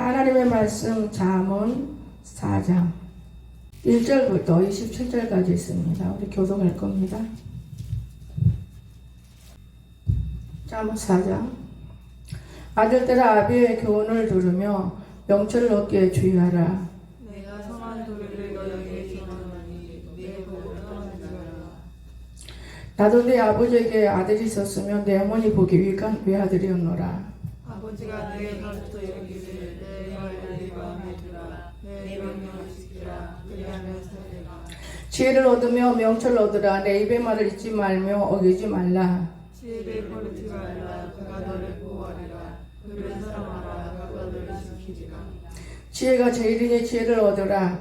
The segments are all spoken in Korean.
하나님의 말씀 잠언 4장 1절부터 27절까지 있습니다. 우리 교독할 겁니다. 잠언 4장. 아들들아 아비의 교훈을 들으며 명철을 얻기에 주의하라. 내가 선한 도리를 너에게 전하노니 내 복을 떠나지 말라. 나도 내 아버지에게 아들이 있었으면 내 어머니 보기 위한 외아들이었노라. 아버지가 내게 가르쳐 이르기를 내 말을 네 마음에 두라. 내 명령을 지키라. 그리하면 살리라. 지혜를 얻으며 명철을 얻으라. 내 입의 말을 잊지 말며 어기지 말라. 지혜를 버리지 말라. 그가 너를 보호하리라. 그를 사랑하라. 그가 너를 지키리라. 지혜가 제일이니 지혜를 얻으라.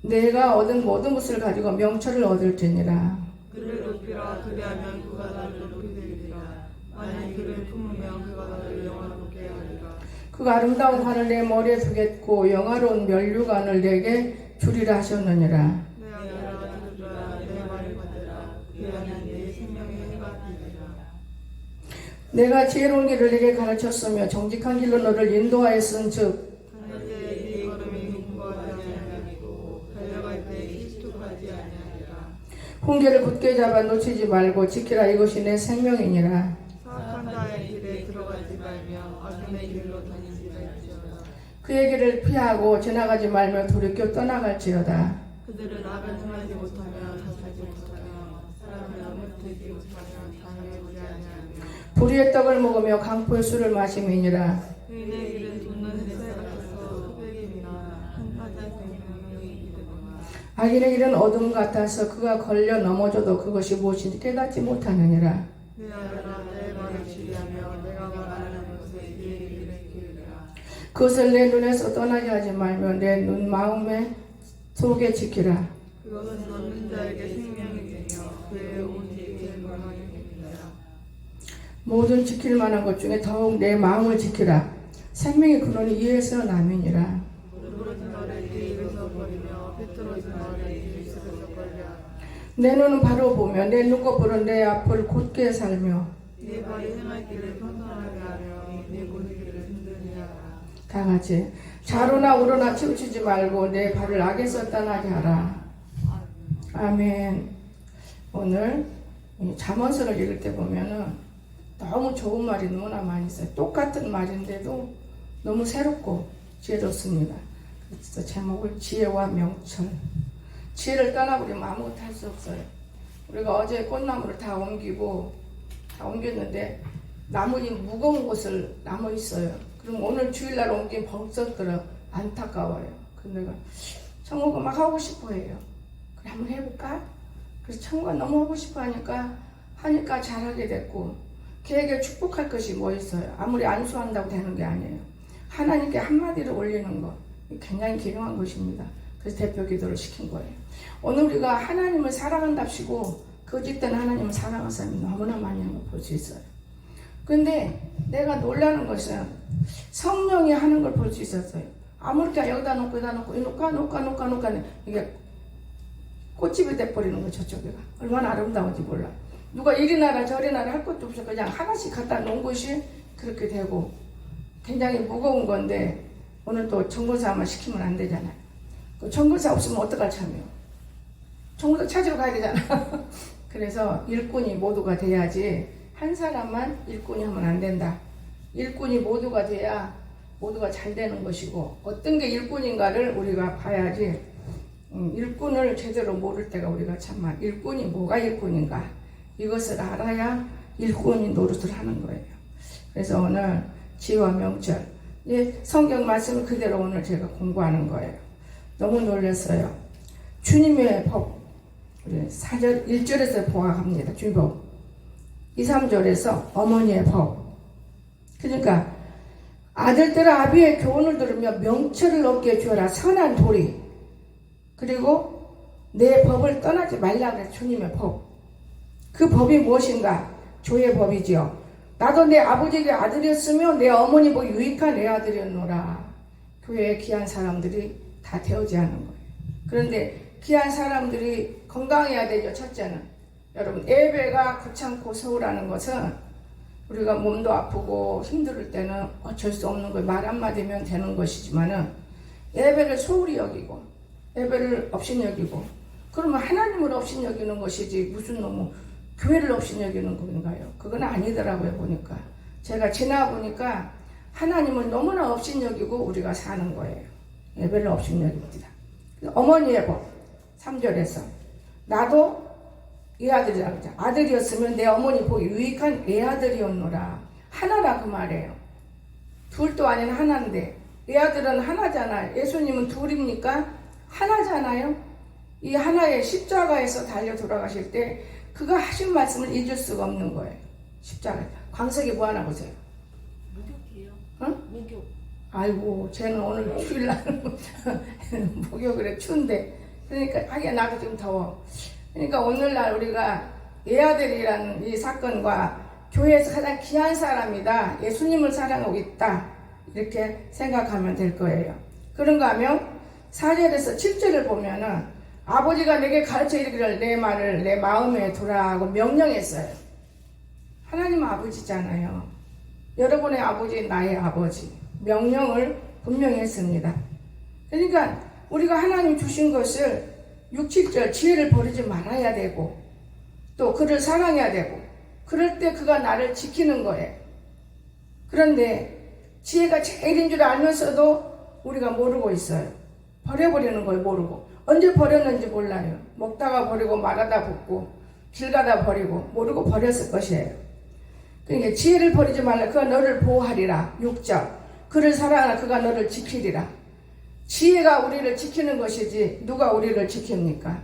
내가 얻은 모든 것을 가지고 명철을 얻을지니라. 그를 높이라. 그리하면 그가 너를 높이 들리리라. 만일 그를 품으면 그가 너를 영화롭게 하리라. 그가 아름다운 관을 내 머리에 두겠고 영화로운 면류관을 내게 주리라 하셨느니라. 내 아들아 들으라. 내 말을 받으라. 그리하면 내 생명의 해가 되리라. 내가 지혜로운 길을 내게 가르쳤으며 정직한 길로 너를 인도하였은즉 갈 때 네 걸음이 흉보하지 아니하니고 달려갈 때 실족하지 아니하리라. 훈계를 굳게 잡아 놓치지 말고 지키라. 이것이 내 생명이니라. 사악한 자의 길에 들어가지 말며 악인의 길로 다니지 말지어다. 그의 길을 피하고 지나가지 말며 돌이켜 떠나갈지어다. 그들은 악을 행하지 못하며 자살지 못하며 사람을 어무되지 못하며 당해 보지 아니하며 불의의 떡을 먹으며 강포의 술을 마심이니라. 의인의 길은 돋는 햇살 같아서 흑백임이나 한낮의 생명이 이르노라. 악인의 길은 어둠 같아서 그가 걸려 넘어져도 그것이 무엇인지 깨닫지 못하느니라. 내 아들아 내 말을 주의하며 내가 말하는 것에 네 귀를 기울이라. 그것을 내 눈에서 떠나게 하지 말며 내 눈 마음에 속에 지키라. 그것은 얻는 자에게 생명이 되며 그의 온 뒤에 건강이 됩니다. 모든 지킬 만한 것 중에 더욱 내 마음을 지키라. 생명의 근원이 이에서 남이니라. 부러진 말을 네 입에서 버리며 삐뚤어진 말을 네 입에서 걸려. 내 눈은 바로 보며 내 눈꺼풀은 내 앞을 곧게 살며 네 발이 행할 길을 평탄하게 하며 네 골리기를 든든히 하라. 다 같이 좌로나 우로나 치우치지 말고 내 발을 악에서 떠나게 하라. 아멘. 오늘 이 잠언서를 읽을 때 보면은 너무 좋은 말이 너무나 많이 있어요. 똑같은 말인데도 너무 새롭고 지혜롭습니다. 그래서 제목을 지혜와 명철. 지혜를 떠나버리면 아무것도 할 수 없어요. 우리가 어제 꽃나무를 다 옮겼는데 나무니 무거운 곳을 남아 있어요. 그럼 오늘 주일날 옮긴 벌써들은 안타까워요. 근데 내가 청구가 막 하고 싶어 해요. 그래 한번 해볼까? 그래서 청구가 너무 하고 싶어 하니까 잘하게 됐고, 걔에게 축복할 것이 뭐 있어요? 아무리 안수한다고 되는 게 아니에요. 하나님께 한마디를 올리는 거 굉장히 기능한 것입니다. 그래서 대표 기도를 시킨 거예요. 오늘 우리가 하나님을 사랑한답시고 거짓된 하나님을 사랑하는 사람이 너무나 많이 하는 걸 볼 수 있어요. 근데 내가 놀라는 것은 성령이 하는 걸 볼 수 있었어요. 아무렇게나 여기다 놓고 놓고 이게 꽃집이 돼버리는 거 저쪽에가. 얼마나 아름다운지 몰라. 누가 이리 나라 저리 나라 할 것도 없어. 그냥 하나씩 갖다 놓은 것이 그렇게 되고 굉장히 무거운 건데 오늘 또 청구사 한번 시키면 안 되잖아요. 그 청구사 없으면 어떡할 참이요. 청구사 찾으러 가야 되잖아. 그래서 일꾼이 모두가 돼야지 한 사람만 일꾼이 하면 안 된다. 일꾼이 모두가 돼야 모두가 잘 되는 것이고 어떤 게 일꾼인가를 우리가 봐야지 일꾼을 제대로 모를 때가 우리가 참만 일꾼이 뭐가 일꾼인가 이것을 알아야 일꾼이 노릇을 하는 거예요. 그래서 오늘 지혜와 명철 성경 말씀을 그대로 오늘 제가 공부하는 거예요. 너무 놀랐어요. 주님의 법 우리 4절 1절에서 보아합니다. 주님의 법 2, 3절에서 어머니의 법. 그러니까 아들들아 아비의 교훈을 들으며 명철을 얻게 주어라. 선한 도리. 그리고 내 법을 떠나지 말라 그래. 주님의 법. 그 법이 무엇인가? 조의 법이지요. 나도 내 아버지에게 아들이었으며 내 어머니 보기 유익한 내 아들이었노라. 교회에 귀한 사람들이 다 되어지 않은 거예요. 그런데 귀한 사람들이 건강해야 되죠. 첫째는 여러분 예배가 귀찮고 서울하는 것은 우리가 몸도 아프고 힘들 때는 어쩔 수 없는 걸 말 한마디면 되는 것이지만은 예배를 소홀히 여기고 예배를 업신여기고 그러면 하나님을 업신여기는 것이지 무슨 너무 교회를 업신여기는 건가요? 그건 아니더라고요. 보니까 제가 지나보니까 하나님을 너무나 업신여기고 우리가 사는 거예요. 예배를 업신여깁니다. 어머니의 법 3절에서 나도 이 아들이라고 하죠. 아들이었으면 내 어머니 보기 유익한 애 아들이었노라. 하나라 그 말이에요. 둘도 아닌 하나인데 애 아들은 하나잖아요. 예수님은 둘입니까? 하나잖아요. 이 하나의 십자가에서 달려 돌아가실 때 그가 하신 말씀을 잊을 수가 없는 거예요. 십자가. 광석이 뭐 하나 보세요. 목욕이에요. 응? 목욕. 아이고 쟤는 오늘 주일날 목욕을 해 추운데 그러니까 하긴 나도 좀 더워. 그러니까 오늘날 우리가 예아들이라는 이 사건과 교회에서 가장 귀한 사람이다. 예수님을 사랑하고 있다. 이렇게 생각하면 될 거예요. 그런가 하면 4절에서 7절을 보면은 아버지가 내게 가르쳐 이르기를 내 말을 내 마음에 두라고 명령했어요. 하나님 아버지잖아요. 여러분의 아버지 나의 아버지. 명령을 분명히 했습니다. 그러니까 우리가 하나님 주신 것을 6, 7절 지혜를 버리지 말아야 되고 또 그를 사랑해야 되고 그럴 때 그가 나를 지키는 거예요. 그런데 지혜가 제일인 줄 알면서도 우리가 모르고 있어요. 버려버리는 걸 모르고 언제 버렸는지 몰라요. 먹다가 버리고 말하다 붓고 길 가다 버리고 모르고 버렸을 것이에요. 그러니까 지혜를 버리지 말라. 그가 너를 보호하리라. 6절 그를 사랑하라. 그가 너를 지키리라. 지혜가 우리를 지키는 것이지 누가 우리를 지킵니까?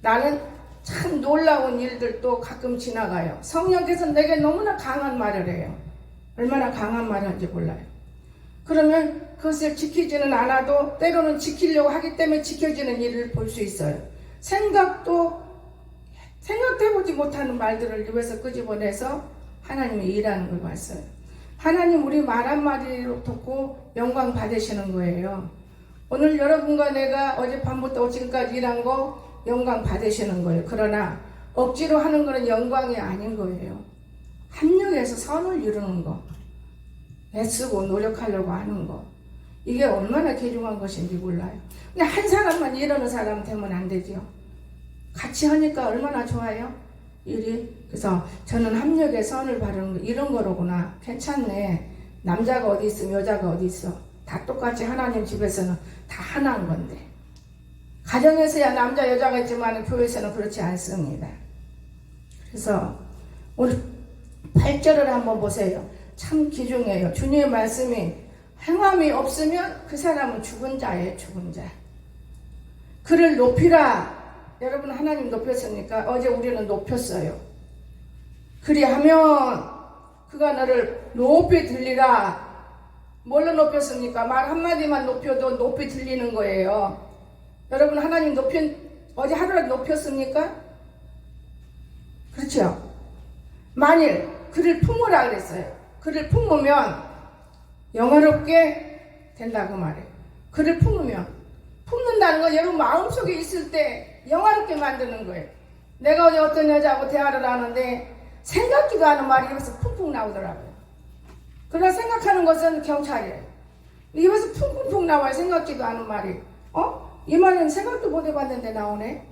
나는 참 놀라운 일들도 가끔 지나가요. 성령께서 내게 너무나 강한 말을 해요. 얼마나 강한 말을 하는지 몰라요. 그러면 그것을 지키지는 않아도 때로는 지키려고 하기 때문에 지켜지는 일을 볼 수 있어요. 생각도 해보지 못하는 말들을 입에서 끄집어내서 하나님이 일하는 걸 봤어요. 하나님 우리 말 한마디로 듣고 영광 받으시는 거예요. 오늘 여러분과 내가 어젯밤부터 지금까지 일한 거 영광 받으시는 거예요. 그러나 억지로 하는 거는 영광이 아닌 거예요. 합력해서 선을 이루는 거, 애쓰고 노력하려고 하는 거, 이게 얼마나 귀중한 것인지 몰라요. 그냥 한 사람만 이러는 사람 되면 안 되죠. 같이 하니까 얼마나 좋아요. 일이. 그래서 저는 합력에 선을 바르는 거 이런 거로구나. 괜찮네. 남자가 어디 있으면 여자가 어디 있어. 다 똑같이 하나님 집에서는 다 하나인 건데. 가정에서야 남자 여자가 있지만 교회에서는 그렇지 않습니다. 그래서 오늘 8절을 한번 보세요. 참 귀중해요. 주님의 말씀이 행함이 없으면 그 사람은 죽은 자예요. 죽은 자. 그를 높이라. 여러분 하나님 높였습니까? 어제 우리는 높였어요. 그리하면 그가 너를 높이 들리라. 뭘로 높였습니까? 말 한마디만 높여도 높이 들리는 거예요. 여러분 하나님 어제 하루라도 높였습니까? 그렇죠? 만일 그를 품으라 그랬어요. 그를 품으면 영화롭게 된다고 말해요. 그를 품는다는 건 여러분 마음속에 있을 때 영화롭게 만드는 거예요. 내가 어제 어떤 여자하고 대화를 하는데 생각지도 않은 말이 입에서 푹푹 나오더라고요. 그러나 생각하는 것은 경찰이에요. 입에서 푹푹 나와요. 생각지도 않은 말이. 이 말은 생각도 못 해봤는데 나오네.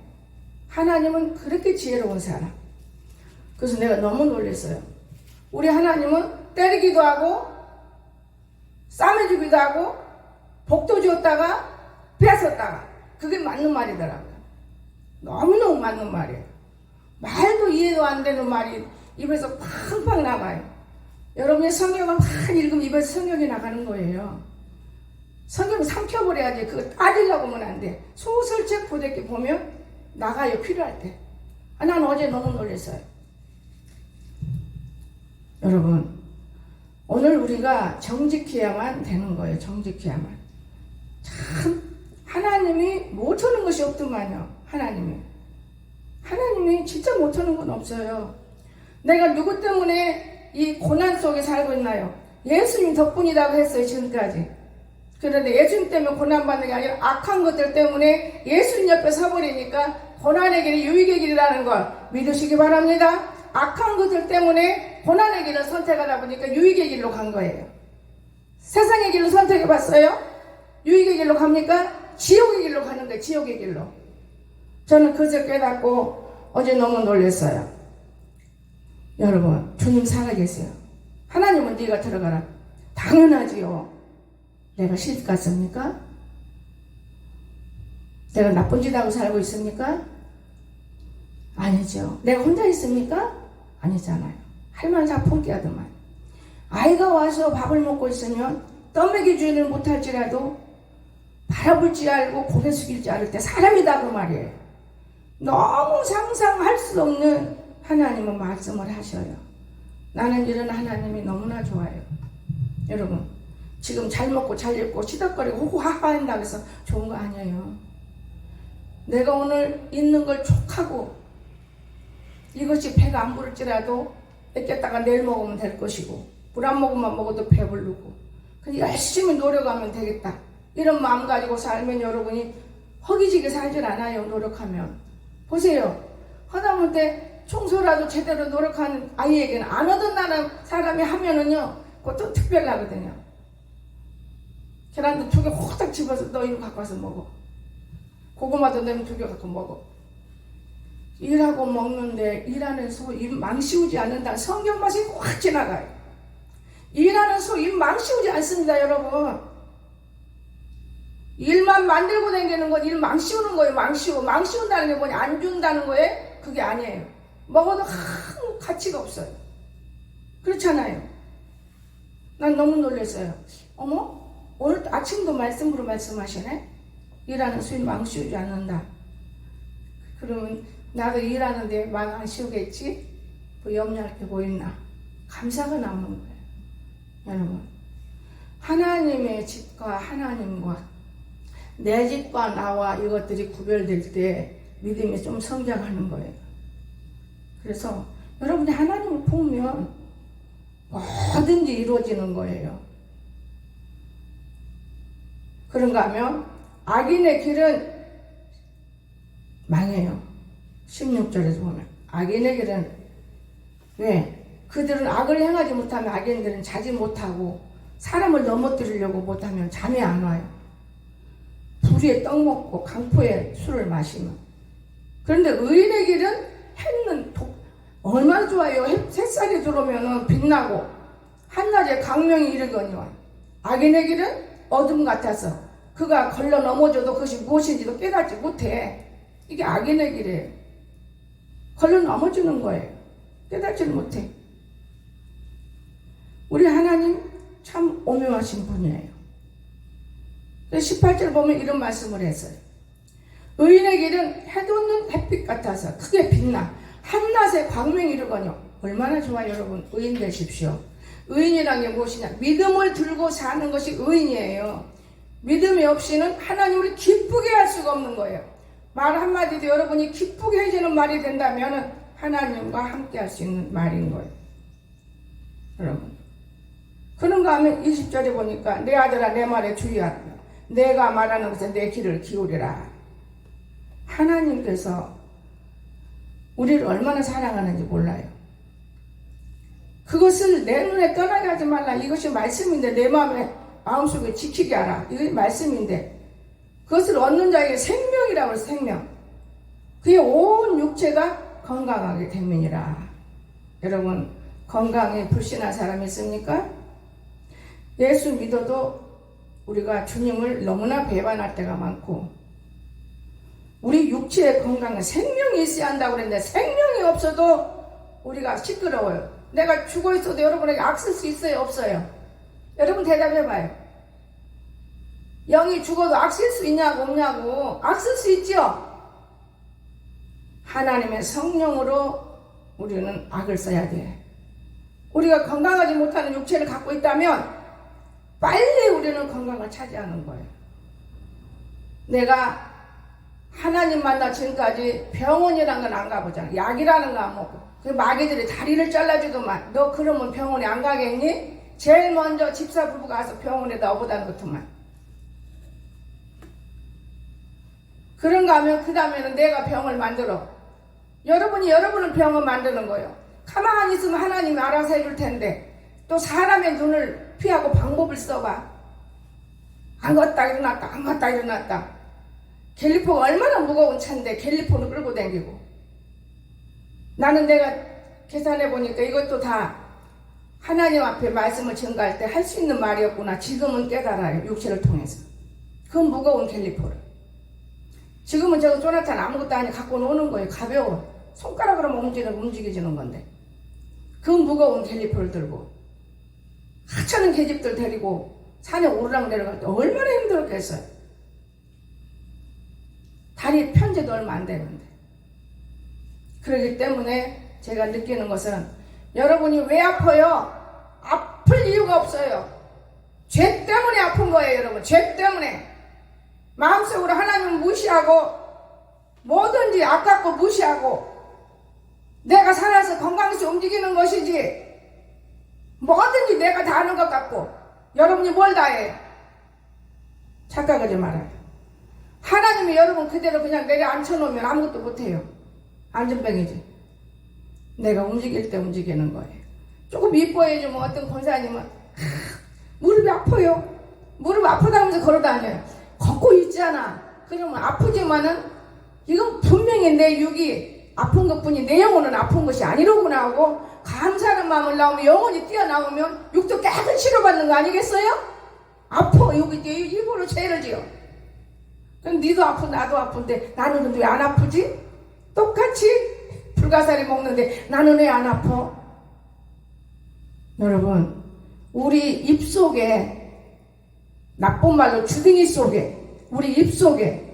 하나님은 그렇게 지혜로운 사람. 그래서 내가 너무 놀랐어요. 우리 하나님은 때리기도 하고 싸매주기도 하고 복도 주었다가 뺏었다가 그게 맞는 말이더라고요. 너무너무 맞는 말이에요. 말도 이해도 안 되는 말이 입에서 팡팡 나가요. 여러분이 성경을 막 읽으면 입에서 성경이 나가는 거예요. 성경을 삼켜버려야지. 그거 따지려고 하면 안 돼. 소설책 부대끼 보면 나가요. 필요할 때. 난 어제 너무 놀랐어요. 여러분 오늘 우리가 정직해야만 되는 거예요. 정직해야만. 참 하나님이 못하는 것이 없더만요. 하나님이 진짜 못하는 건 없어요. 내가 누구 때문에 이 고난 속에 살고 있나요? 예수님 덕분이라고 했어요. 지금까지. 그런데 예수님 때문에 고난받는 게 아니라 악한 것들 때문에 예수님 옆에 서버리니까 고난의 길이 유익의 길이라는 걸 믿으시기 바랍니다. 악한 것들 때문에 고난의 길을 선택하다 보니까 유익의 길로 간 거예요. 세상의 길로 선택해봤어요? 유익의 길로 갑니까? 지옥의 길로 가는 거예요. 지옥의 길로. 저는 그저 깨닫고 어제 너무 놀랐어요. 여러분, 주님 살아계세요. 하나님은 네가 들어가라. 당연하지요. 내가 시집 갔습니까? 내가 나쁜 짓 하고 살고 있습니까? 아니죠. 내가 혼자 있습니까? 아니잖아요. 할 말 다 포기하더만. 아이가 와서 밥을 먹고 있으면 떠먹이지는 못할지라도 바라볼 줄 알고 고개 숙일 줄 알을 때 사람이다 그 말이에요. 너무 상상할 수 없는 하나님은 말씀을 하셔요. 나는 이런 하나님이 너무나 좋아요. 여러분, 지금 잘 먹고 잘 입고 시덕거리고 호호하하 한다고 해서 좋은 거 아니에요. 내가 오늘 있는 걸 족하고 이것이 배가 안 부를지라도 뺏겼다가 내일 먹으면 될 것이고 물 한 모금만 먹어도 배부르고 그냥 열심히 노력하면 되겠다. 이런 마음 가지고 살면 여러분이 허기지게 살질 않아요. 노력하면. 보세요. 하다못해 청소라도 제대로 노력하는 아이에게는 안 하던 나는 사람이 하면은요 그것도 특별하거든요. 계란도 2개 호딱 집어서 너 이거 갖고 와서 먹어. 고구마도 내면 2개 갖고 먹어. 일하고 먹는데 일하는 소 입 망씌우지 않는다. 성경 맛이 확 지나가요. 일하는 소 입 망씌우지 않습니다, 여러분. 일만 만들고 다니는 건 일 망씌우는 거예요. 망씌운다는 게 뭐냐? 안 준다는 거에 그게 아니에요. 먹어도 아무 가치가 없어요. 그렇잖아요. 난 너무 놀랐어요. 어머? 오늘 아침도 말씀으로 말씀하시네? 일하는 수입 망씌우지 않는다. 그러면 나도 일하는데 망씌우겠지? 뭐 염려할 게 뭐 있나? 감사가 나오는 거예요. 여러분, 하나님의 집과 하나님과 내 집과 나와 이것들이 구별될 때 믿음이 좀 성장하는 거예요. 그래서 여러분이 하나님을 보면 뭐든지 이루어지는 거예요. 그런가 하면 악인의 길은 망해요. 16절에서 보면 악인의 길은 왜? 그들은 악을 행하지 못하면 악인들은 자지 못하고 사람을 넘어뜨리려고 못하면 잠이 안 와요. 불에 떡 먹고 강포에 술을 마시면. 그런데 의인의 길은 해는 얼마나 좋아요. 햇살이 들어오면 빛나고 한낮에 광명이 이르거니와 악인의 길은 어둠 같아서 그가 걸러 넘어져도 그것이 무엇인지도 깨닫지 못해. 이게 악인의 길이에요. 걸러 넘어지는 거예요. 깨닫지를 못해. 우리 하나님 참 오묘하신 분이에요. 18절 보면 이런 말씀을 했어요. 의인의 길은 해돋는 햇빛 같아서 크게 빛나 한낮에 광명이 이르거니와. 얼마나 좋아요, 여러분. 의인 되십시오. 의인이란 게 무엇이냐? 믿음을 들고 사는 것이 의인이에요. 믿음이 없이는 하나님을 기쁘게 할 수가 없는 거예요. 말 한마디도 여러분이 기쁘게 해주는 말이 된다면 하나님과 함께 할 수 있는 말인 거예요. 여러분, 그런가 하면 20절에 보니까 내 아들아 내 말에 주의하라. 내가 말하는 것에 내 귀를 기울이라. 하나님께서 우리를 얼마나 사랑하는지 몰라요. 그것을 내 눈에 떠나게 하지 말라. 이것이 말씀인데 내 마음속에 지키게 하라. 이게 말씀인데 그것을 얻는 자에게 생명이라고 해서 생명. 그의 온 육체가 건강하게 됨이니라. 여러분, 건강에 불신한 사람이 있습니까? 예수 믿어도 우리가 주님을 너무나 배반할 때가 많고 우리 육체의 건강은 생명이 있어야 한다고 그랬는데 생명이 없어도 우리가 시끄러워요. 내가 죽어 있어도 여러분에게 악 쓸 수 있어요? 없어요? 여러분 대답해봐요. 영이 죽어도 악 쓸 수 있냐고 없냐고. 악 쓸 수 있죠? 하나님의 성령으로 우리는 악을 써야 돼. 우리가 건강하지 못하는 육체를 갖고 있다면 빨리 우리는 건강을 차지하는 거예요. 내가 하나님 만나 지금까지 병원이라는 건 안 가보잖아. 약이라는 거 안 먹고. 그 마귀들이 다리를 잘라주더만. 너 그러면 병원에 안 가겠니? 제일 먼저 집사 부부가 가서 병원에다 오보다는 것더만. 그런가 하면 그 다음에는 내가 병을 만들어. 여러분이 여러분을 병을 만드는 거예요. 가만히 있으면 하나님이 알아서 해줄 텐데 또 사람의 눈을 피하고 방법을 써봐. 안 갔다 일어났다 안 갔다 일어났다. 갤리포가 얼마나 무거운 차인데 갤리포는 끌고 다니고. 나는 내가 계산해 보니까 이것도 다 하나님 앞에 말씀을 전가할 때 할 수 있는 말이었구나. 지금은 깨달아요. 육체를 통해서. 그 무거운 갤리포를. 지금은 저거 조나탄 아무것도 아니 갖고 노는 거예요. 가벼워. 손가락으로 움직여지는 건데. 그 무거운 갤리포를 들고 하찮은 계집들 데리고 산에 오르락 내려갈 때 얼마나 힘들었겠어요. 다리 편제도 얼마 안 되는데. 그렇기 때문에 제가 느끼는 것은 여러분이 왜 아파요? 아플 이유가 없어요. 죄 때문에 아픈 거예요, 여러분. 죄 때문에. 마음속으로 하나님을 무시하고 뭐든지 아깝고 무시하고 내가 살아서 건강해서 움직이는 것이지 뭐든지 내가 다 하는 것 같고 여러분이 뭘 다 해요? 착각하지 말아요. 하나님이 여러분 그대로 그냥 내려 앉혀놓으면 아무것도 못해요. 안전병이지. 내가 움직일 때 움직이는 거예요. 조금 이뻐해주면 어떤 권사님은 무릎이 아파요. 무릎 아프다면서 걸어다녀요. 걷고 있잖아. 그러면 아프지만은 이건 분명히 내 육이 아픈 것뿐이 내 영혼은 아픈 것이 아니로구나 하고 감사하는 마음을 나오면 영혼이 뛰어나오면 육도 깨끗이 치료받는 거 아니겠어요? 아파. 여기 이거로 죄를 지어. 그럼 니도 아픈 나도 아픈데 나는 근데 왜 안 아프지? 똑같이 불가사리 먹는데 나는 왜 안 아파? 여러분 우리 입속에 나쁜 말로 주둥이 속에 우리 입속에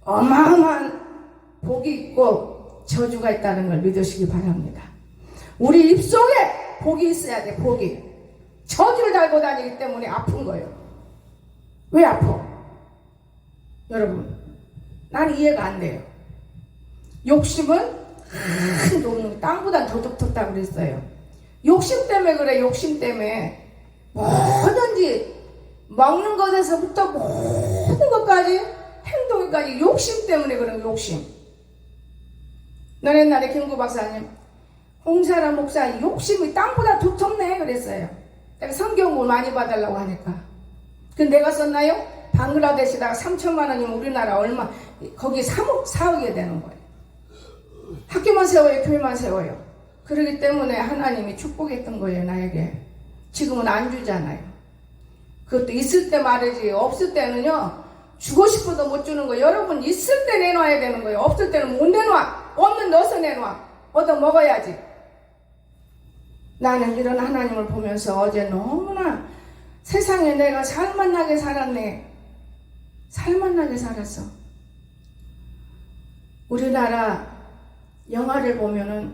어마어마한 복이 있고 저주가 있다는 걸 믿으시기 바랍니다. 우리 입속에 복이 있어야 돼. 복이. 저주를 달고 다니기 때문에 아픈 거예요. 왜 아파? 여러분 나는 이해가 안 돼요. 욕심은 큰 돈은 땅보다 더 두텁다고 그랬어요. 욕심 때문에 그래. 욕심 때문에 뭐든지 먹는 것에서부터 모든 것까지 행동까지 욕심 때문에 그런 욕심. 난 옛날에 김구 박사님 홍사라 목사 욕심이 땅보다 두텁네 그랬어요. 내가 성경을 많이 봐달라고 하니까. 근데 내가 썼나요? 방글라데시다가 3천만 원이면 우리나라 얼마 거기 3억 4억이 되는 거예요. 학교만 세워요. 교회만 세워요. 그러기 때문에 하나님이 축복했던 거예요. 나에게. 지금은 안 주잖아요. 그것도 있을 때 말이지 없을 때는요 주고 싶어도 못 주는 거예요. 여러분 있을 때 내놔야 되는 거예요. 없을 때는 못 내놔. 없는 넣어서 내놔. 얻어 먹어야지. 나는 이런 하나님을 보면서 어제 너무나 세상에 내가 살만나게 살았네. 살만나게 살았어. 우리나라 영화를 보면은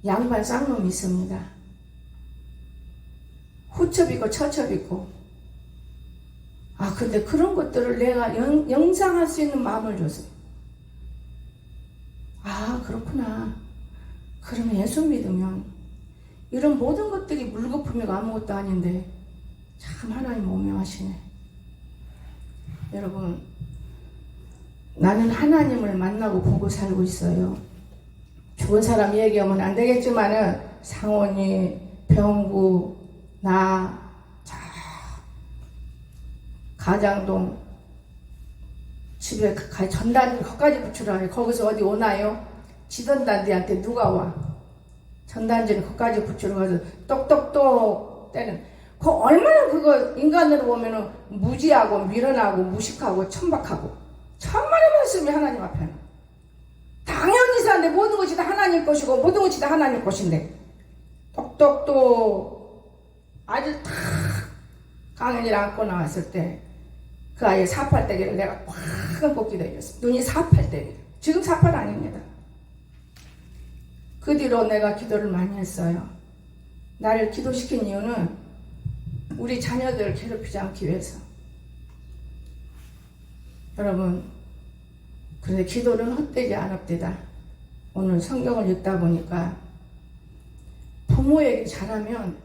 양반 쌍놈이 있습니다. 후첩 있고 처첩 있고. 아 근데 그런 것들을 내가 영상할 수 있는 마음을 줬어요. 아 그렇구나. 그러면 예수 믿으면 이런 모든 것들이 물거품이고 아무것도 아닌데 참 하나님 오묘하시네. 여러분 나는 하나님을 만나고 보고 살고 있어요. 좋은 사람 얘기하면 안 되겠지만은 상원이, 병구, 나, 가장동 집에 전단 거기까지 붙이라 해. 거기서 어디 오나요? 지던단디한테 누가 와? 전단지는 거기까지 붙이러 가서 똑똑똑 때는 그 얼마나 그거 인간으로 보면은 무지하고 미련하고 무식하고 천박하고 천만의 말씀이 하나님 앞에는 당연히 사는데 모든 것이 다 하나님 것이고 모든 것이 다 하나님 것인데 똑똑똑 아주 탁 강연이를 안고 나왔을 때 그 아이의 사팔대기를 내가 꽉 꽂게 되었어. 눈이 사팔대기. 지금 사팔 아닙니다. 그 뒤로 내가 기도를 많이 했어요. 나를 기도시킨 이유는 우리 자녀들을 괴롭히지 않기 위해서. 여러분 그런데 기도는 헛되지 않았대다. 오늘 성경을 읽다 보니까 부모에게 잘하면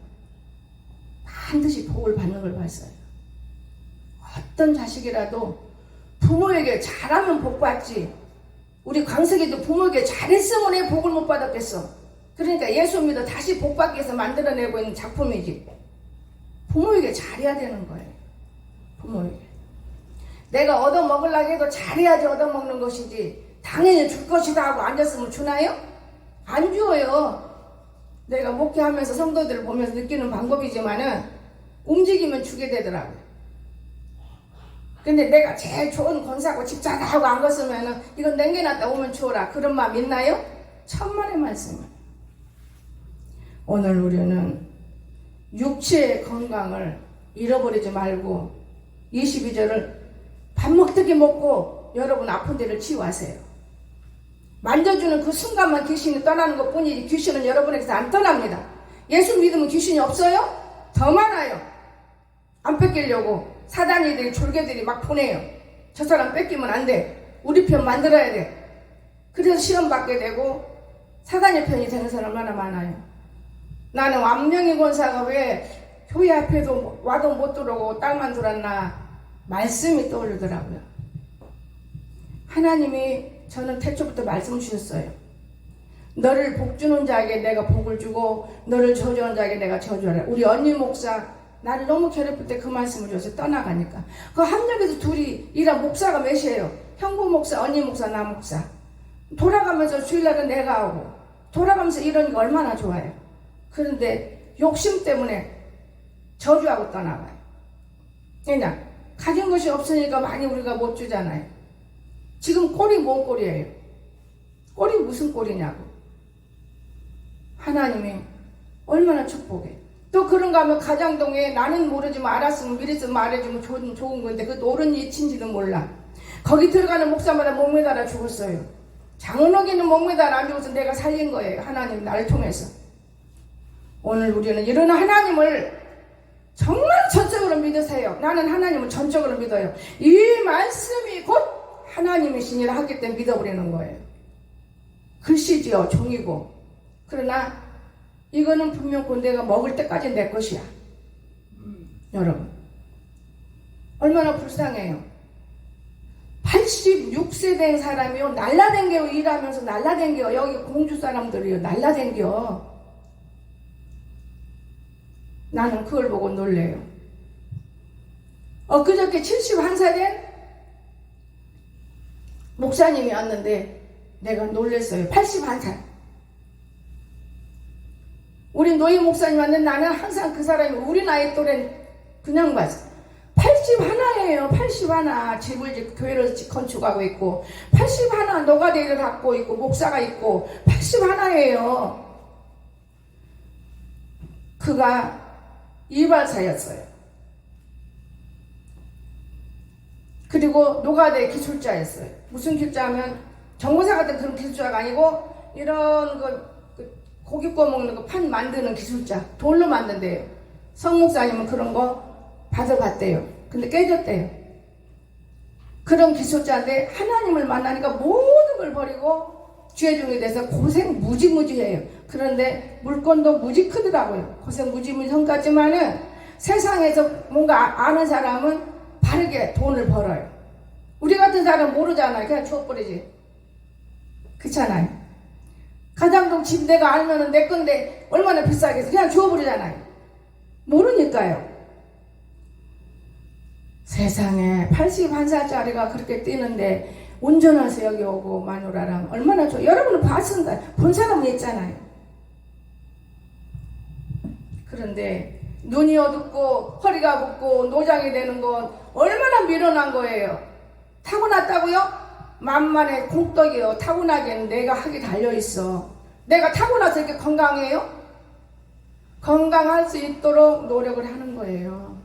반드시 복을 받는 걸 봤어요. 어떤 자식이라도 부모에게 잘하면 복 받지. 우리 광석이도 부모에게 잘했으면 왜 복을 못 받았겠어. 그러니까 예수 믿어 다시 복받기 위해서 만들어내고 있는 작품이지. 부모에게 잘해야 되는 거예요. 부모에게. 내가 얻어먹으려고 해도 잘해야지 얻어먹는 것이지 당연히 줄 것이다 하고 앉았으면 주나요? 안 줘요. 내가 목회하면서 성도들을 보면서 느끼는 방법이지만은 움직이면 주게 되더라고요. 근데 내가 제일 좋은 권사고 집 잘하고 안 갔으면은 이건 남겨놨다 오면 주어라. 그런 마음 있나요? 천만의 말씀을. 오늘 우리는 육체의 건강을 잃어버리지 말고 22절을 밥 먹듯이 먹고 여러분 아픈 데를 치유하세요. 만져주는 그 순간만 귀신이 떠나는 것 뿐이지 귀신은 여러분에게서 안 떠납니다. 예수 믿으면 귀신이 없어요? 더 많아요. 안 뺏기려고 사단이들이 졸개들이 막 보내요. 저 사람 뺏기면 안 돼. 우리 편 만들어야 돼. 그래서 시험 받게 되고 사단의 편이 되는 사람 얼마나 많아요. 나는 왕명희 권사가 왜 교회 앞에도 와도 못 들어오고 땅만 들었나 말씀이 떠오르더라고요. 하나님이 저는 태초부터 말씀 주셨어요. 너를 복주는 자에게 내가 복을 주고 너를 저주하는 자에게 내가 저주하라. 우리 언니 목사 나를 너무 괴롭힐 때 그 말씀을 줘서 떠나가니까 그 함정에서 둘이 일한 목사가 몇이에요? 형부 목사, 언니 목사, 나 목사. 돌아가면서 주일날은 내가 하고 돌아가면서 이러니까 얼마나 좋아요. 그런데 욕심 때문에 저주하고 떠나가요. 그냥 가진 것이 없으니까 많이 우리가 못 주잖아요. 지금 꼴이 뭔 꼴이에요? 꼴이 무슨 꼴이냐고. 하나님이 얼마나 축복해. 또 그런가 하면 가장동에 나는 모르지만 알았으면 미리 말해주면 좋은 건데 그것도 옳은 이치인지는 몰라. 거기 들어가는 목사마다 목매달아 죽었어요. 장은옥이는 목매달아 안 죽어서 내가 살린 거예요. 하나님 나를 통해서. 오늘 우리는 이런 하나님을 정말 전적으로 믿으세요. 나는 하나님을 전적으로 믿어요. 이 말씀이 곧 하나님이시니라 하기 때문에 믿어버리는 거예요. 글씨지요. 종이고. 그러나 이거는 분명히 내가 먹을 때까지 내 것이야. 여러분 얼마나 불쌍해요. 86세 된 사람이요 날라댕겨 일하면서 날라댕겨. 여기 공주 사람들이요 날라댕겨. 나는 그걸 보고 놀래요. 엊그저께 71살 된 목사님이 왔는데 내가 놀랬어요. 81살. 우리 노예 목사님 왔는데 나는 항상 그 사람이 우리 나이 또래는 그냥 봤어. 81예요. 81. 집을 교회를 건축하고 있고 81 노가대를 갖고 있고 목사가 있고 81예요. 그가 이발사였어요. 그리고 노가대 기술자였어요. 무슨 기술자하면 정보사 같은 그런 기술자가 아니고 이런 고기 구워 먹는 거 판 만드는 기술자. 돌로 만든대요. 성목사님은 그런 거 받아봤대요. 근데 깨졌대요. 그런 기술자인데 하나님을 만나니까 모든 걸 버리고 죄중이 돼서 고생 무지무지해요. 그런데 물건도 무지 크더라고요. 고생 무지무지 한 같지만은 세상에서 뭔가 아는 사람은 바르게 돈을 벌어요. 우리 같은 사람은 모르잖아요. 그냥 주워버리지. 그렇잖아요. 가장동 집 내가 알면은 내 건데 얼마나 비싸겠어. 그냥 주워버리잖아요. 모르니까요. 세상에 81살짜리가 그렇게 뛰는데 운전해서 여기 오고 마누라랑 얼마나 좋아. 여러분은 봤습니다. 본 사람은 있잖아요. 그런데 눈이 어둡고 허리가 붓고 노장이 되는 건 얼마나 미련한 거예요. 타고났다고요? 만만의 공덕이요. 타고나기에는 내가 학이 달려있어. 내가 타고나서 이렇게 건강해요? 건강할 수 있도록 노력을 하는 거예요.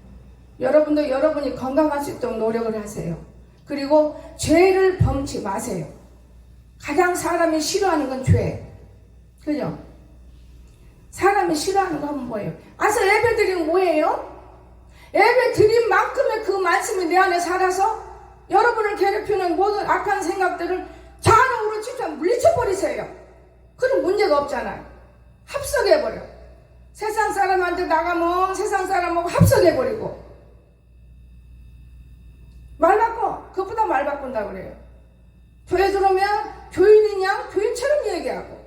여러분도 여러분이 건강할 수 있도록 노력을 하세요. 그리고 죄를 범치 마세요. 가장 사람이 싫어하는 건 죄. 그죠? 사람이 싫어하는 건 뭐예요? 아서 예배 드리면 뭐예요? 예배 드린 만큼의 그 말씀이 내 안에 살아서 여러분을 괴롭히는 모든 악한 생각들을 잔혹으로 진짜 물리쳐버리세요. 그럼 문제가 없잖아요. 합석해버려. 세상 사람한테 나가면 세상 사람하고 합석해버리고 말 바꿔. 그것보다 말 바꾼다 그래요. 교회 들어오면 교인이냐? 교인처럼 얘기하고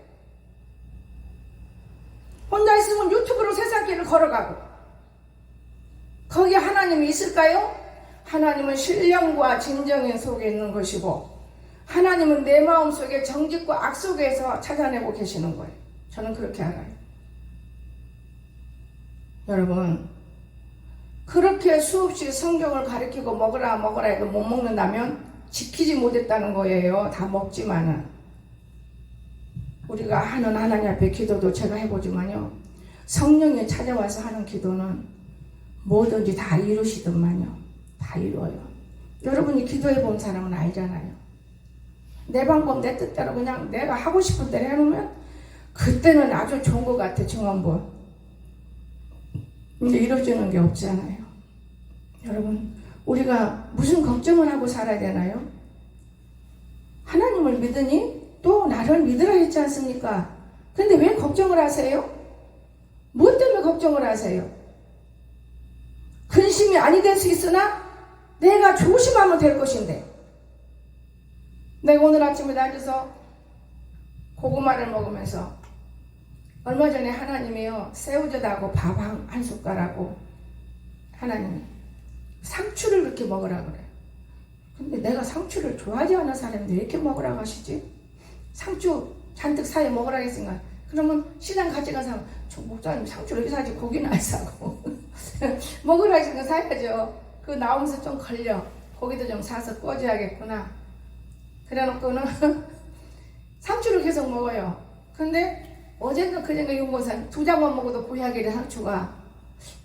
걸어가고 거기 하나님이 있을까요? 하나님은 신령과 진정의 속에 있는 것이고 하나님은 내 마음속에 정직과 악 속에서 찾아내고 계시는 거예요. 저는 그렇게 알아요. 여러분, 그렇게 수없이 성경을 가르치고 먹으라 해도 못 먹는다면 지키지 못했다는 거예요. 다 먹지만은. 우리가 하는 하나님 앞에 기도도 제가 해보지만요, 성령이 찾아와서 하는 기도는 뭐든지 다 이루시더만요. 다 이루어요. 여러분이 기도해 본 사람은 알잖아요. 내 방법 내 뜻대로 그냥 내가 하고 싶은 대로 해놓으면 그때는 아주 좋은 것 같아. 증언부. 근데 이루어지는 게 없잖아요. 여러분, 우리가 무슨 걱정을 하고 살아야 되나요? 하나님을 믿으니 또 나를 믿으라 했지 않습니까? 근데 왜 걱정을 하세요? 무엇 때문에 걱정을 하세요? 근심이 아니 될 수 있으나 내가 조심하면 될 것인데, 내가 오늘 아침에 앉아서 고구마를 먹으면서 얼마 전에 하나님이요, 새우젓하고 밥 한 숟갈하고 하나님이 상추를 그렇게 먹으라 그래요. 근데 내가 상추를 좋아하지 않는 사람인데 왜 이렇게 먹으라고 하시지? 상추 잔뜩 사에 먹으라고 했으니까, 그러면 시장 같이 가서 저 목사님 상추를 이렇게 사지 고기는 안 사고 먹으라 했으니까 사야죠. 그 나오면서 좀 걸려. 고기도 좀 사서 구워줘야겠구나. 그래놓고는 상추를 계속 먹어요. 근데 어젠가 그젠가 용고산 2장만 먹어도 보약이래 상추가.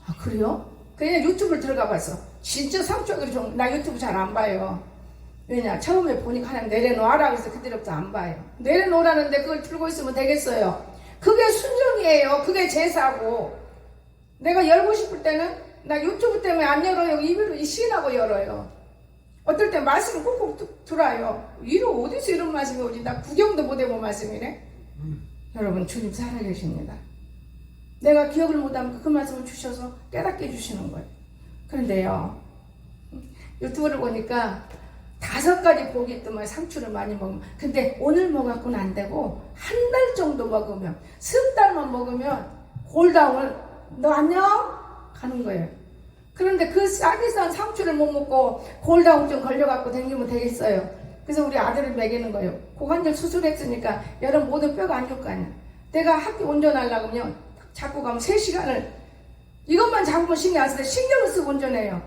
아 그래요? 그냥 유튜브를 들어가 봤어. 진짜 상추가 좀, 나 유튜브 잘 안 봐요. 왜냐, 처음에 보니까 하나님 내려놓아라 그래서 그때부터 안 봐요. 내려놓으라는데 그걸 들고 있으면 되겠어요? 그게 순종이에요. 그게 제사고. 내가 열고 싶을 때는 나 유튜브 때문에 안 열어요. 입으로 시인하고 열어요. 어떨 때 말씀 꾹꾹 들어요. 이로 어디서 이런 말씀이 오지? 나 구경도 못 해본 말씀이네. 여러분, 주님 살아계십니다. 내가 기억을 못하면 그 말씀을 주셔서 깨닫게 해주시는 거예요. 그런데요, 유튜브를 보니까 5가지 복이 있더만 상추를 많이 먹으면. 근데 오늘 먹었고는 안 되고 한 달 정도 먹으면, 3달만 먹으면 골다운을 너 안녕? 가는 거예요. 그런데 그 싸게 싼 상추를 못 먹고 골다운증 걸려갖고 다니면 되겠어요. 그래서 우리 아들을 먹이는 거예요. 고관절 수술했으니까 여러분 모든 뼈가 안 좋을 거 아니야. 내가 학교 운전하려고 하면 자꾸 가면 3시간을 이것만 잡으면 신경 안 쓰는데 신경을 쓰고 운전해요.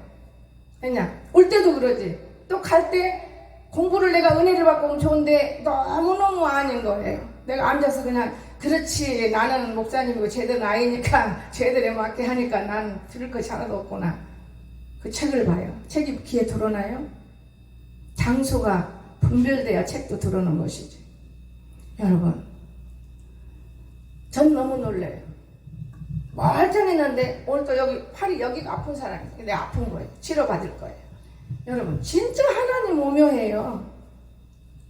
왜냐? 올 때도 그러지. 또 갈 때 공부를 내가 은혜를 받고 오면 좋은데 너무너무 아닌 거예요. 내가 앉아서 그냥 그렇지, 나는 목사님이고 쟤들은 아이니까 쟤들에 맞게 하니까 난 들을 것이 하나도 없구나. 그 책을 봐요. 책이 귀에 들어오나요? 장소가 분별돼야 책도 들어오는 것이지. 여러분, 전 너무 놀래요. 멀쩡했는데 오늘 또 여기 팔이 여기가 아픈 사람이, 근데 아픈 거예요. 치료받을 거예요. 여러분, 진짜 하나님 오묘해요.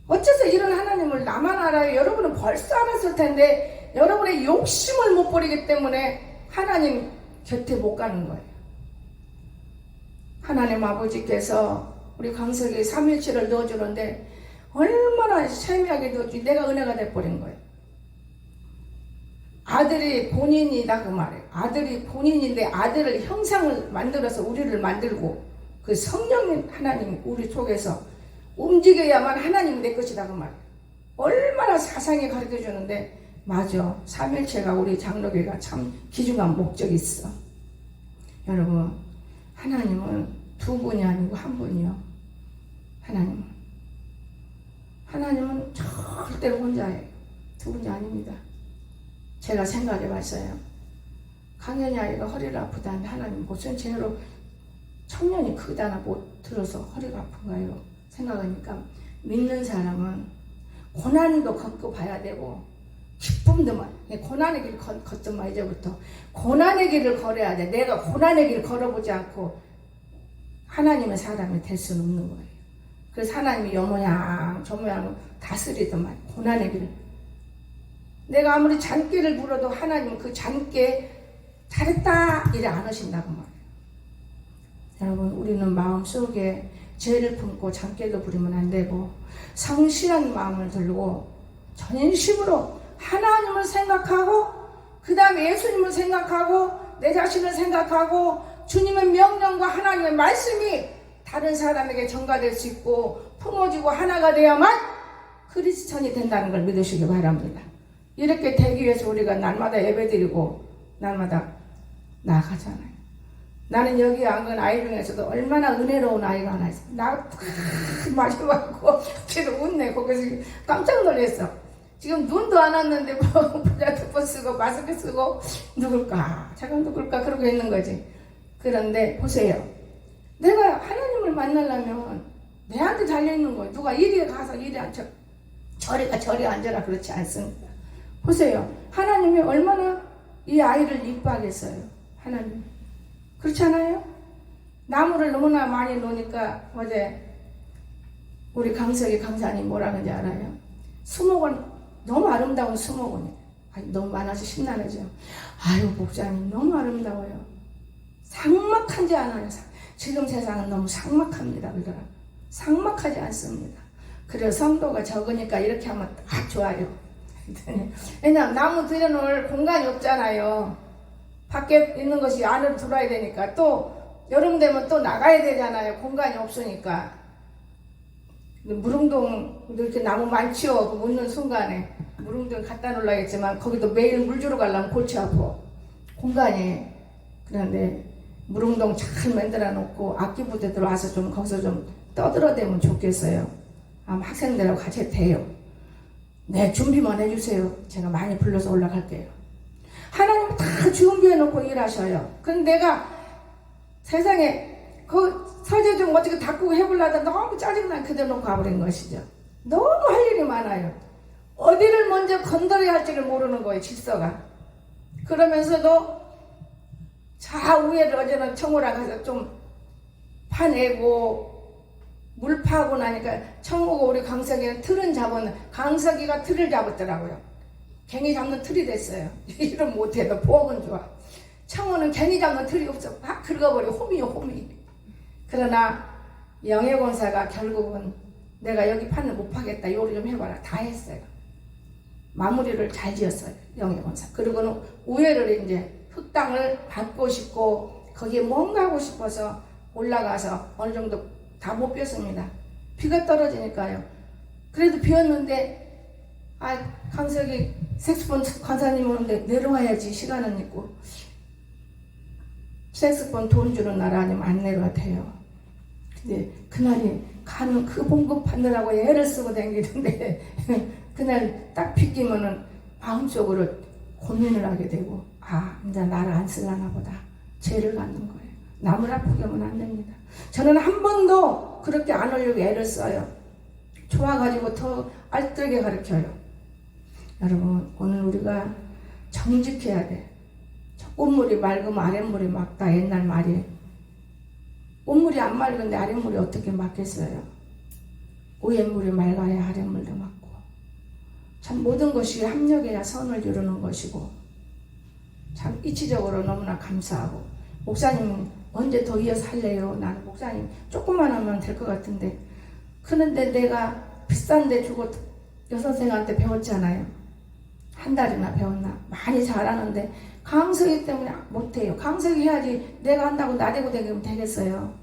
어째서 이런 하나님을 나만 알아요? 여러분은 벌써 알았을 텐데 여러분의 욕심을 못 버리기 때문에 하나님 곁에 못 가는 거예요. 하나님 아버지께서 우리 강석이 3일치를 넣어주는데 얼마나 세미하게 넣어주니 내가 은혜가 돼버린 거예요. 아들이 본인이다 그 말이에요. 아들이 본인인데 아들을 형상을 만들어서 우리를 만들고 그 성령님 하나님 우리 속에서 움직여야만 하나님이 내 것이다 그 말이에요. 얼마나 사상이 가르쳐주는데 맞아. 3일체가 우리 장로교회가 참 귀중한 목적이 있어. 여러분, 하나님은 2분이 아니고 1분이요. 하나님은 절대로 혼자예요. 2분이 아닙니다. 제가 생각해 봤어요. 강연이 아이가 허리를 아프다는데 하나님 무슨 죄로 청년이 크다나 못 들어서 허리가 아픈가요? 생각하니까 믿는 사람은 고난도 겪고 봐야 되고 기쁨도 고난의 길 걷더만 이제부터 고난의 길을 걸어야 돼. 내가 고난의 길을 걸어보지 않고 하나님의 사람이 될 수는 없는 거예요. 그래서 하나님이 요 모양 저 모양으로 다스리더만 고난의 길을. 내가 아무리 잔꾀를 부려도 하나님은 그 잔꾀 잘했다 이래 안 하신다고 말이에요. 여러분, 우리는 마음속에 죄를 품고 잔꾀도 부리면 안 되고 성실한 마음을 들고 전심으로 하나님을 생각하고 그 다음에 예수님을 생각하고 내 자신을 생각하고 주님의 명령과 하나님의 말씀이 다른 사람에게 전가될 수 있고 품어지고 하나가 되어야만 크리스천이 된다는 걸 믿으시기 바랍니다. 이렇게 되기 위해서 우리가 날마다 예배드리고 날마다 나아가잖아요. 나는 여기 앉은 아이 중에서도 얼마나 은혜로운 아이가 하나 있어. 나 마셔갖고 뒤로 웃네. 거기서 깜짝 놀랐어. 지금 눈도 안 왔는데 뭐 부자투표 쓰고 마스크 쓰고 누굴까? 잠깐 누굴까? 그러고 있는 거지. 그런데 보세요. 내가 하나님을 만나려면 내한테 달려있는 거예요. 누가 이리에 가서 이리 앉혀. 저리 앉아라. 그렇지 않습니다. 보세요. 하나님이 얼마나 이 아이를 이뻐하겠어요. 하나님. 그렇지 않아요? 나무를 너무나 많이 놓으니까 어제 우리 강석이 강사님 뭐라 그런지 알아요? 수목원, 너무 아름다운 수목원이에요. 너무 많아서 신나죠. 아유 목사님 너무 아름다워요. 삭막하지 않아요. 지금 세상은 너무 삭막합니다. 그러더라. 삭막하지 않습니다. 그래서 성도가 적으니까 이렇게 하면 딱 좋아요. 왜냐면 나무 들여놓을 공간이 없잖아요. 밖에 있는 것이 안으로 들어와야 되니까 또 여름 되면 또 나가야 되잖아요. 공간이 없으니까. 무릉동 이렇게 나무 많지요. 그 묻는 순간에 무릉동 갖다 놓으려고 했지만 거기도 매일 물 주러 가려면 골치 아파. 공간이. 그런데 무릉동 잘 만들어 놓고 악기부대 들어와서 좀 거기서 좀 떠들어대면 좋겠어요. 아마 학생들하고 같이 돼요. 네, 준비만 해주세요. 제가 많이 불러서 올라갈게요. 하나님 다 준비해놓고 일하셔요. 근데 내가 세상에 그 서재 좀 어떻게 닦고 해보려다 너무 짜증나 그대로 놓고 가버린 것이죠. 너무 할 일이 많아요. 어디를 먼저 건드려야 할지를 모르는 거예요. 질서가. 그러면서도 좌우에를 어제는 청우랑 가서 좀 파내고 물 파고 나니까 청우가 우리 강석이는 틀은 잡았는 강석이가 틀을 잡았더라고요. 갱이 잡는 틀이 됐어요. 일은 못해도 보험은 좋아. 청우는 갱이 잡는 틀이 없어. 막 긁어버려. 홈이요 홈이. 그러나 영예권사가 결국은 내가 여기 판을 못 파겠다. 요리 좀 해봐라. 다 했어요. 마무리를 잘 지었어요. 영예권사. 그리고는 우회를 이제 흙땅을 밟고 싶고 거기에 뭔가 하고 싶어서 올라가서 어느 정도 다 못 뺐습니다. 비가 떨어지니까요. 그래도 비었는데 강석이 색스폰 관사님 오는데 내려와야지. 시간은 있고 색스폰 돈 주는 날 아니면 안 내려와 돼요. 근데 그날이 가는 그 봉급 받느라고 애를 쓰고 다니는데 그날 딱 비끼면은 마음속으로 고민을 하게 되고 이제 나를 안 쓰려나 보다. 죄를 갖는 거예요. 남을 아프게 하면 안 됩니다. 저는 한 번도 그렇게 안 하려고 애를 써요. 좋아가지고 더 알뜰하게 가르쳐요. 여러분 오늘 우리가 정직해야 돼. 꽃물이 맑으면 아랫물이 맑다. 옛날 말이. 꽃물이 안 맑은데 아랫물이 어떻게 맑겠어요? 위에물이 맑아야 아랫물도 맑고. 참 모든 것이 합력해야 선을 이루는 것이고 참 이치적으로 너무나 감사하고 목사님 언제 더 이어서 할래요? 나는 목사님 조금만 하면 될 것 같은데 그런데 내가 비싼 데 주고 여선생한테 배웠잖아요. 한 달이나 배웠나? 많이 잘하는데 강석이 때문에 못해요. 강석이 해야지 내가 한다고 나대고 다니면 되겠어요.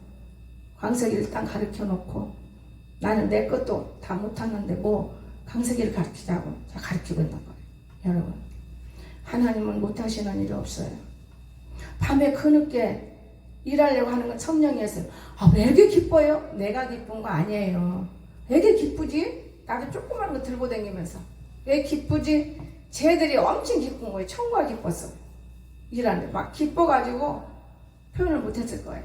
강석이 일단 가르쳐 놓고 나는 내 것도 다 못하는데 뭐 강석이를 가르치자고 제가 가르치고 있는 거예요. 여러분 하나님은 못하시는 일이 없어요. 밤에 그늦게 일하려고 하는 건 성령이었어요. 왜 이렇게 기뻐요? 내가 기쁜 거 아니에요. 왜 이렇게 기쁘지? 나도 조그만 거 들고 다니면서 왜 기쁘지? 쟤들이 엄청 기쁜 거예요. 청구가 기뻤어. 일하는데 막 기뻐가지고 표현을 못했을 거예요.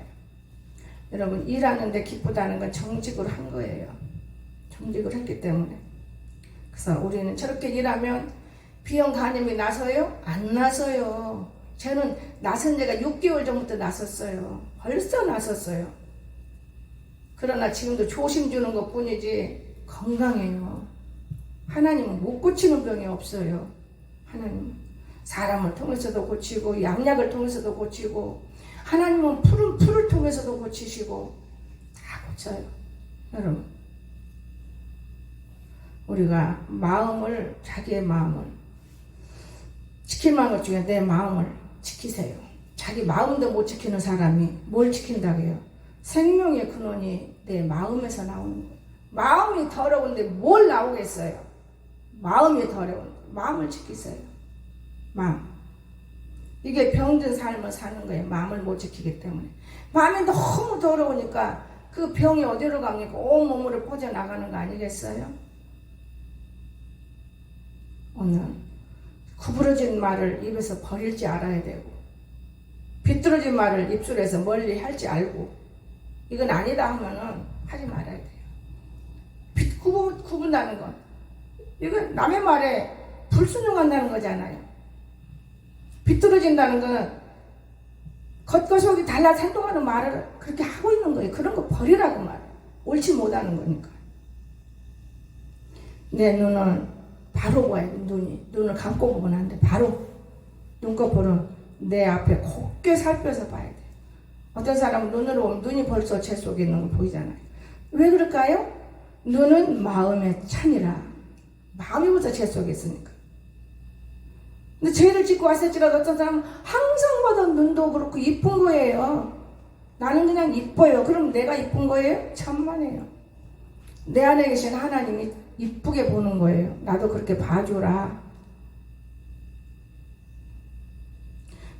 여러분 일하는데 기쁘다는 건 정직으로 한 거예요. 정직을 했기 때문에. 그래서 우리는 저렇게 일하면 비용 간염이 나서요? 안 나서요. 저는 나선 지가 6개월 전부터 나섰어요. 벌써 나섰어요. 그러나 지금도 조심 주는 것 뿐이지 건강해요. 하나님은 못 고치는 병이 없어요. 하나님은 사람을 통해서도 고치고 양약을 통해서도 고치고 하나님은 풀을 통해서도 고치시고 다 고쳐요. 여러분 우리가 마음을 자기의 마음을 지킬 만한 것 중에 내 마음을 지키세요. 자기 마음도 못 지키는 사람이 뭘 지킨다고 해요? 생명의 근원이 내 마음에서 나오는 거예요. 마음이 더러운데 뭘 나오겠어요? 마음이 더러운 마음을 지키세요. 마음. 이게 병든 삶을 사는 거예요. 마음을 못 지키기 때문에. 마음이 너무 더러우니까 그 병이 어디로 갑니까? 온몸으로 퍼져나가는 거 아니겠어요? 오늘 구부러진 말을 입에서 버릴 줄 알아야 되고, 비뚤어진 말을 입술에서 멀리 할지 알고, 이건 아니다 하면은 하지 말아야 돼요. 구분다는 건 이건 남의 말에 불순종한다는 거잖아요. 비뚤어진다는 건 겉과 속이 달라 행동하는 말을 그렇게 하고 있는 거예요. 그런 거 버리라고 말해요. 옳지 못하는 거니까. 내 눈을 바로 봐야 돼. 눈을 감고 보면 안 돼. 바로 눈꺼풀은 내 앞에 곱게 살펴서 봐야 돼. 어떤 사람은 눈으로 보면 눈이 벌써 제 속에 있는 거 보이잖아요. 왜 그럴까요? 눈은 마음의 찬이라. 마음이 벌써 제 속에 있으니까. 근데 죄를 짓고 왔을지라도 어떤 사람은 항상 봐도 눈도 그렇고 이쁜 거예요. 나는 그냥 이뻐요. 그럼 내가 이쁜 거예요? 천만에요. 내 안에 계신 하나님이 이쁘게 보는 거예요. 나도 그렇게 봐주라.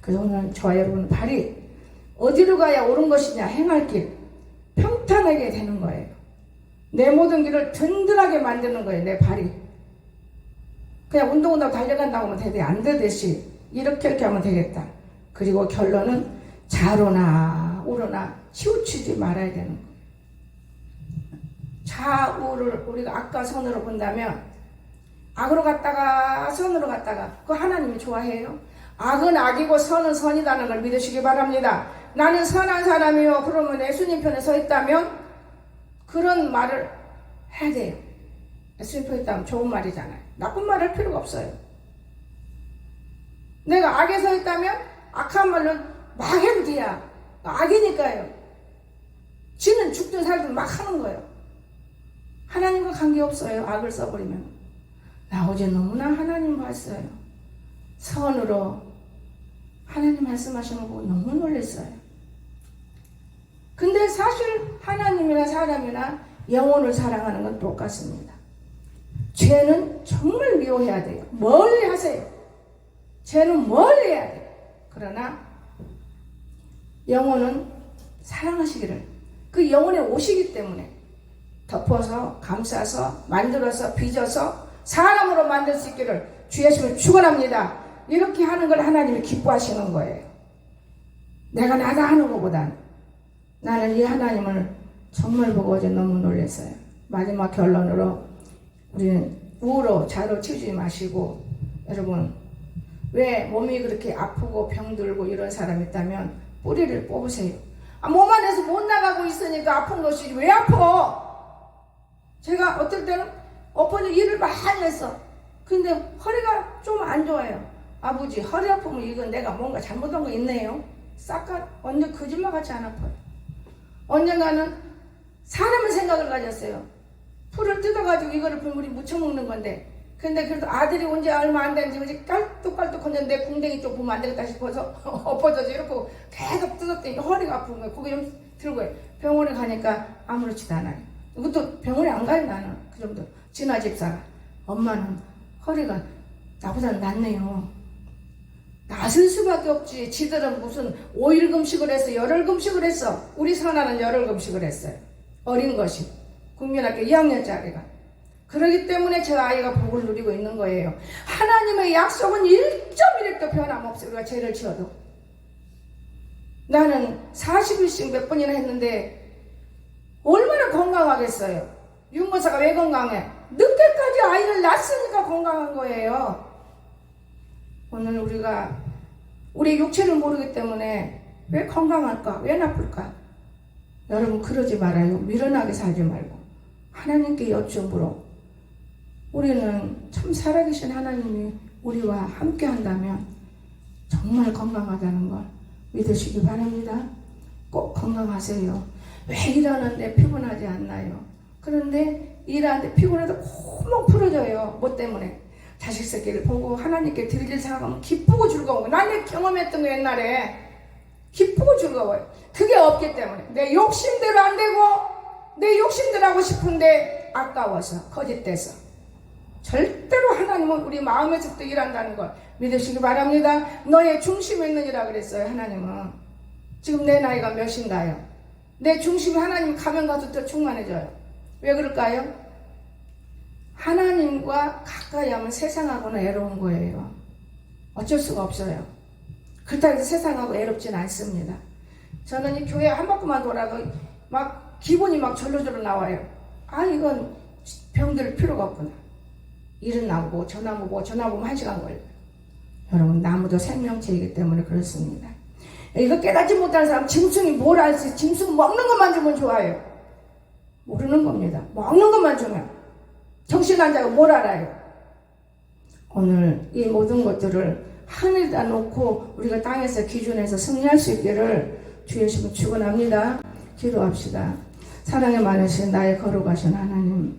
그래서 오늘 저와 여러분 발이 어디로 가야 옳은 것이냐, 행할 길 평탄하게 되는 거예요. 내 모든 길을 든든하게 만드는 거예요. 내 발이. 그냥 운동한다고 달려간다고 하면 되게 안 되듯이 이렇게 하면 되겠다. 그리고 결론은 좌로나 우로나 치우치지 말아야 되는 거예요. 좌우를 우리가 악과 선으로 본다면 악으로 갔다가 선으로 갔다가 그거 하나님이 좋아해요? 악은 악이고 선은 선이라는 걸 믿으시기 바랍니다. 나는 선한 사람이요. 그러면 예수님 편에 서 있다면 그런 말을 해야 돼요. 예수님 편에 있다면 좋은 말이잖아요. 나쁜 말 할 필요가 없어요. 내가 악에 서 있다면 악한 말로 막 해도 돼야 악이니까요. 지는 죽든 살든 막 하는 거예요. 하나님과 관계없어요. 악을 써버리면. 나 어제 너무나 하나님 봤어요. 선으로 하나님 말씀하시는 거 보고 너무 놀랐어요. 근데 사실 하나님이나 사람이나 영혼을 사랑하는 건 똑같습니다. 죄는 정말 미워해야 돼요. 멀리 하세요. 죄는 멀리 해야 돼요. 그러나 영혼은 사랑하시기를, 그 영혼에 오시기 때문에 덮어서 감싸서 만들어서 빚어서 사람으로 만들 수 있기를 주 예수를 축원합니다. 이렇게 하는 걸 하나님이 기뻐하시는 거예요. 내가 나다 하는 것보단 나는 이 하나님을 정말 보고 어제 너무 놀랐어요. 마지막 결론으로 우리는 우로 좌로 치우지 마시고, 여러분 왜 몸이 그렇게 아프고 병들고 이런 사람이 있다면 뿌리를 뽑으세요. 몸 안에서 못 나가고 있으니까 아픈 것이지 왜 아파? 제가 어떨 때는 엎어져 일을 많이 했어. 근데 허리가 좀 안 좋아요. 아버지 허리 아프면 이건 내가 뭔가 잘못한 거 있네요. 완전 거짓말같이 안 아파요. 언젠가는 사람의 생각을 가졌어요. 풀을 뜯어가지고 이거를 우리 무쳐 먹는 건데, 근데 그래도 아들이 온 지 얼마 안 됐는지 이제 깔뚝깔뚝 건졌는데 궁뎅이 쪽 보면 안 되겠다 싶어서 엎어져서 이렇게 계속 뜯었더니 허리가 아픈 거예요. 고개 좀 들고요. 병원에 가니까 아무렇지도 않아요. 그것도 병원에 안 가요. 나는 그 정도. 진아 집사가 엄마는 허리가 나보다는 낫네요. 낫을 수밖에 없지. 지들은 무슨 5일 금식을 했어, 열흘 금식을 했어. 우리 선아는 열흘 금식을 했어요. 어린 것이 국민학교 2학년짜리가. 그렇기 때문에 저 아이가 복을 누리고 있는 거예요. 하나님의 약속은 1.1도 변함없어요. 우리가 죄를 지어도. 나는 40일씩 몇 번이나 했는데 얼마나 건강하겠어요. 윤모사가 왜 건강해? 늦게까지 아이를 낳았으니까 건강한 거예요. 오늘 우리 육체를 모르기 때문에 왜 건강할까? 왜 나쁠까? 여러분 그러지 말아요. 미련하게 살지 말고 하나님께 여쭈므로 우리는 참 살아계신 하나님이 우리와 함께 한다면 정말 건강하다는 걸 믿으시기 바랍니다. 꼭 건강하세요. 왜 일하는데 피곤하지 않나요? 그런데 일하는데 피곤해도 콕 풀어져요. 뭐 때문에? 자식 새끼를 보고 하나님께 드릴 생각하면 기쁘고 즐거운 거. 난 경험했던 거 옛날에 기쁘고 즐거워요. 그게 없기 때문에 내 욕심대로 안 되고 내 욕심대로 하고 싶은데 아까워서 거짓돼서 절대로 하나님은 우리 마음에서부터 일한다는 걸 믿으시기 바랍니다. 너의 중심에 있느니라 그랬어요. 하나님은 지금 내 나이가 몇인가요? 내 중심이 하나님 가면 가도 더 충만해져요. 왜 그럴까요? 하나님과 가까이 하면 세상하고는 애로운 거예요. 어쩔 수가 없어요. 그렇다고 해서 세상하고 애롭진 않습니다. 저는 이 교회 한 바퀴만 돌아도 막 기분이 막 절로절로 나와요. 아, 이건 병들 필요가 없구나. 일은 나오고 전화 보고 전화 보면 1시간 걸려요. 여러분, 나무도 생명체이기 때문에 그렇습니다. 이거 깨닫지 못하는 사람 짐승이 뭘 알지? 짐승 먹는 것만 주면 좋아요. 모르는 겁니다. 먹는 것만 주면 정신한 자가 뭘 알아요? 오늘 이 모든 것들을 하늘에다 놓고 우리가 땅에서 기준에서 승리할 수 있기를 주 예수님 축원합니다. 기도합시다. 사랑에 많으신 나의 거룩하신 하나님,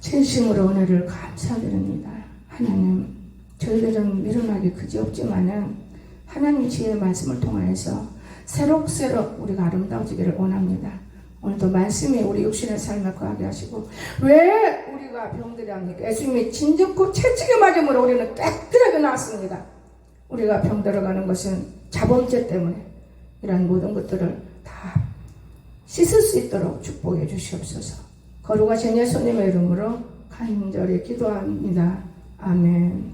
진심으로 은혜를 감사드립니다. 하나님, 저희들은 미련하기 그지없지만은 하나님 지혜의 말씀을 통하여서 새록새록 우리가 아름다워지기를 원합니다. 오늘도 말씀이 우리 육신의 삶에 거하게 하시고, 왜 우리가 병들이 합니까? 예수님이 진정코 채찍에 맞음으로 우리는 깨끗하게 나왔습니다. 우리가 병들어가는 것은 자범죄 때문에 이런 모든 것들을 다 씻을 수 있도록 축복해 주시옵소서. 거룩하신 예수님의 이름으로 간절히 기도합니다. 아멘.